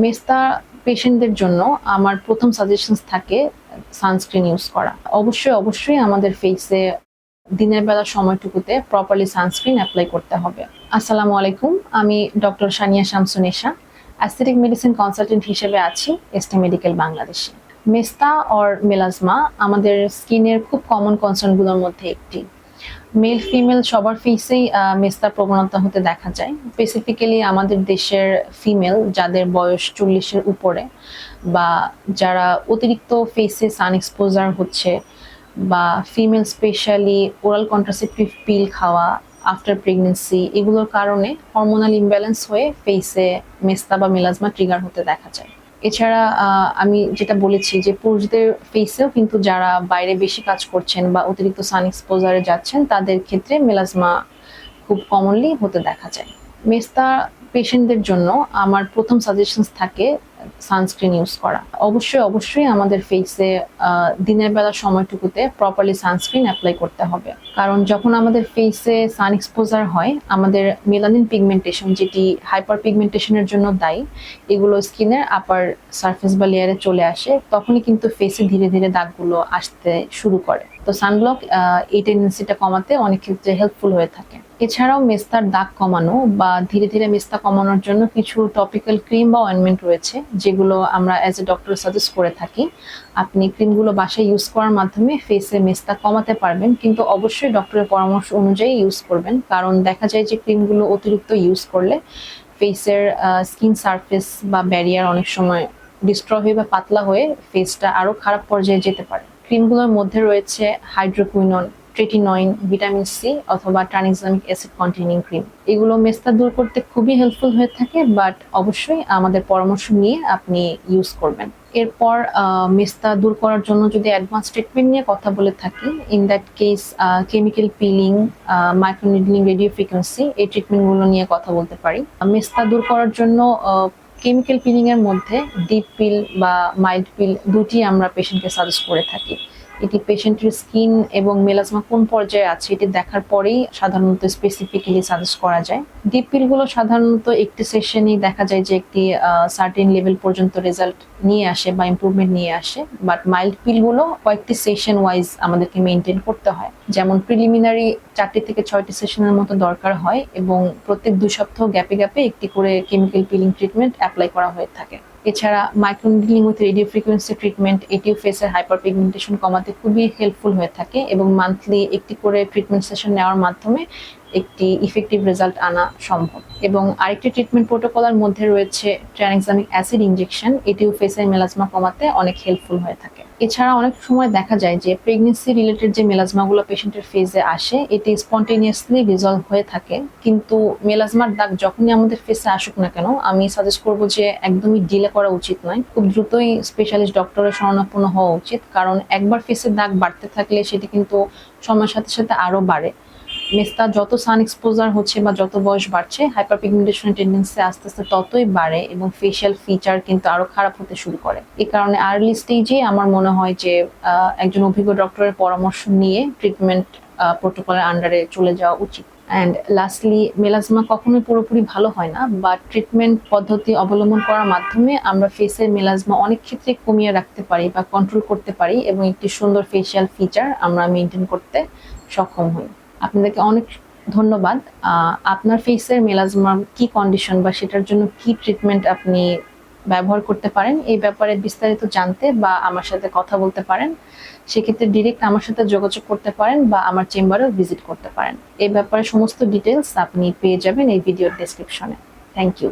মেস্তা পেশেন্টদের জন্য আমার প্রথম সাজেশনস থাকে সানস্ক্রিন ইউজ করা। অবশ্যই আমাদের ফেসে দিনের বেলা সময়টুকুতে প্রপারলি সানস্ক্রিন অ্যাপ্লাই করতে হবে। আসসালামু আলাইকুম, আমি ডক্টর সানিয়া শামসু নেশা, অ্যাস্থেটিক মেডিসিন কনসালটেন্ট হিসেবে আছি এসটি মেডিকেল বাংলাদেশে। মেস্তা অর মেলাজমা আমাদের স্কিনের খুব কমন কনসার্নগুলোর মধ্যে একটি। মেল ফিমেল সবার ফেসেই মেস্তার প্রবণতা হতে দেখা যায়। স্পেসিফিক্যালি আমাদের দেশের ফিমেল যাদের বয়স 40-এর উপরে বা যারা অতিরিক্ত ফেসে সান এক্সপোজার হচ্ছে বা female specially oral contraceptive pill খাওয়া আফটার প্রেগনেন্সি, এগুলোর কারণে হরমোনাল ইমব্যালেন্স হয়ে ফেসে মেস্তা বা মেলাজমা ট্রিগার হতে দেখা যায়। এছাড়া আমি যেটা বলেছি যে পুরুষদের ফেসেও কিন্তু যারা বাইরে বেশি কাজ করছেন বা অতিরিক্ত সান এক্সপোজারে যাচ্ছেন তাদের ক্ষেত্রে মেলাজমা খুব কমনলি হতে দেখা যায়। মেস্তা পেশেন্টদের জন্য আমার প্রথম সাজেশনস থাকে সানস্ক্রিন ইউজ করা। অবশ্যই আমাদের ফেসে দিনের বেলা সময়টুকুতে প্রপারলি সানস্ক্রিন অ্যাপ্লাই করতে হবে, কারণ যখন আমাদের ফেসে সান এক্সপোজার হয় আমাদের মেলানিন পিগমেন্টেশন, যেটি হাইপার পিগমেন্টেশনের জন্য দায়ী, এগুলো স্কিনের আপার সারফেস বা লেয়ারে চলে আসে, তখনই কিন্তু ফেসে ধীরে ধীরে দাগগুলো আসতে শুরু করে। তো সানব্লক এই টেন্ডেন্সিটা কমাতে অনেক ক্ষেত্রে হেল্পফুল হয়ে থাকে। এছাড়াও মেস্তার দাগ কমানো বা ধীরে ধীরে মেস্তা কমানোর জন্য কিছু টপিক্যাল ক্রিম বা অয়েন্টমেন্ট রয়েছে যেগুলো আমরা অ্যাজ এ ডক্টর সাজেস্ট করে থাকি। আপনি ক্রিমগুলো বাসায় ইউজ করার মাধ্যমে ফেসে মেস্তা কমাতে পারবেন, কিন্তু অবশ্যই ডক্টরের পরামর্শ অনুযায়ী ইউজ করবেন, কারণ দেখা যায় যে ক্রিমগুলো অতিরিক্ত ইউজ করলে ফেসের স্কিন সারফেস বা ব্যারিয়ার অনেক সময় ডিস্ট্রয় হয়ে বা পাতলা হয়ে ফেসটা আরো খারাপ পর্যায়ে যেতে পারে। ক্রিমগুলোর মধ্যে রয়েছে হাইড্রোকুইনন, ট্রেটিনয়েন, ভিটামিন সি অথবা ট্রানএক্সামিক অ্যাসিড কন্টেনিং ক্রিম। এগুলো মেস্তা দূর করতে খুবই হেল্পফুল হয়ে থাকে, বাট অবশ্যই আমাদের পরামর্শ নিয়ে আপনি ইউজ করবেন। এরপর মেস্তা দূর করার জন্য যদি অ্যাডভান্স ট্রিটমেন্ট নিয়ে কথা বলে থাকি, in that case chemical peeling, microneedling, radio frequency, এই ট্রিটমেন্টগুলো নিয়ে কথা বলতে পারি। মেস্তা দূর করার জন্য কেমিক্যাল পিলিং এর মধ্যে ডিপ পিল বা মাইল্ড পিল দুটি আমরা পেশেন্টকে সাজেস্ট করে থাকি। এটি পেশেন্টের স্কিন এবং মেলাজমা কোন পর্যায়ে আছে এটি দেখার পরেই সাধারণত স্পেসিফিক্যালি সাজেস্ট করা যায়। ডিপ পিলগুলো সাধারণত একটি সেশনেই দেখা যায় যে একটি সার্টেন লেভেল পর্যন্ত রেজাল্ট নিয়ে আসে বা ইমপ্রুভমেন্ট নিয়ে আসে, বাট মাইল্ড পিলগুলো কয়েকটি সেশন ওয়াইজ আমাদেরকে মেনটেন করতে হয়। যেমন প্রিলিমিনারি 4 থেকে 6টি সেশনের মতো দরকার হয় এবং প্রত্যেক 2 সপ্তাহ গ্যাপে গ্যাপে একটি করে কেমিক্যাল পিলিং ট্রিটমেন্ট অ্যাপ্লাই করা হয়ে থাকে। এছাড়া microneedling with radio frequency treatment, এটিও ফেসের হাইপার পিগমেন্টেশন কমাতে খুবই হেল্পফুল হয়ে থাকে এবং মান্থলি একটি করে ট্রিটমেন্ট সেশন নেওয়ার মাধ্যমে একটি ইফেক্টিভ রেজাল্ট আনা সম্ভব। এবং আরেকটি ট্রিটমেন্ট প্রোটোকলের মধ্যে রয়েছে ট্রানএক্সামিক অ্যাসিড ইনজেকশন, এটিও ফেসের মেলাজমা কমাতে অনেক হেল্পফুল হয়ে থাকে। এছাড়া অনেক সময় দেখা যায় যে প্রেগনেন্সি রিলেটেড যে মেলাজমাগুলো পেশেন্টের ফেসে আসে এটি স্পন্টেনিয়াসলি রিজলভ হয়ে থাকে, কিন্তু মেলাজমার দাগ যখনই আমাদের ফেসে আসুক না কেন আমি সাজেস্ট করবো যে একদমই ডিলে করা উচিত নয়, খুব দ্রুতই স্পেশালিস্ট ডক্টরের শরণাপন্ন হওয়া উচিত, কারণ একবার ফেসের দাগ বাড়তে থাকলে সেটি কিন্তু সময়ের সাথে সাথে আরো বাড়ে। মেস্তা যত সান এক্সপোজার হচ্ছে বা যত বয়স বাড়ছে হাইপার পিগমেন্টেশনের টেন্ডেন্সি আস্তে আস্তে ততই বাড়ে এবং ফেশিয়াল ফিচার কিন্তু আরো খারাপ হতে শুরু করে। এই কারণে আর্লি স্টেজে আমার মনে হয় যে একজন অভিজ্ঞ ডক্টরের পরামর্শ নিয়ে ট্রিটমেন্ট প্রোটোকলের আন্ডারে চলে যাওয়া উচিত। অ্যান্ড লাস্টলি, মেলাজমা কখনোই পুরোপুরি ভালো হয় না, বা ট্রিটমেন্ট পদ্ধতি অবলম্বন করার মাধ্যমে আমরা ফেসের মেলাজমা অনেক ক্ষেত্রে কমিয়ে রাখতে পারি বা কন্ট্রোল করতে পারি এবং একটি সুন্দর ফেশিয়াল ফিচার আমরা মেনটেন করতে সক্ষম হই। আপনাদেরকে অনেক ধন্যবাদ। আপনার ফেসের মেলাজমার কি কন্ডিশন বা সেটার জন্য কি ট্রিটমেন্ট আপনি ব্যবহার করতে পারেন এই ব্যাপারে বিস্তারিত জানতে বা আমার সাথে কথা বলতে পারেন। সেক্ষেত্রে ডিরেক্ট আমার সাথে যোগাযোগ করতে পারেন বা আমার চেম্বারেও ভিজিট করতে পারেন। এই ব্যাপারে সমস্ত ডিটেলস আপনি পেয়ে যাবেন এই ভিডিওর ডেসক্রিপশনে। Thank you.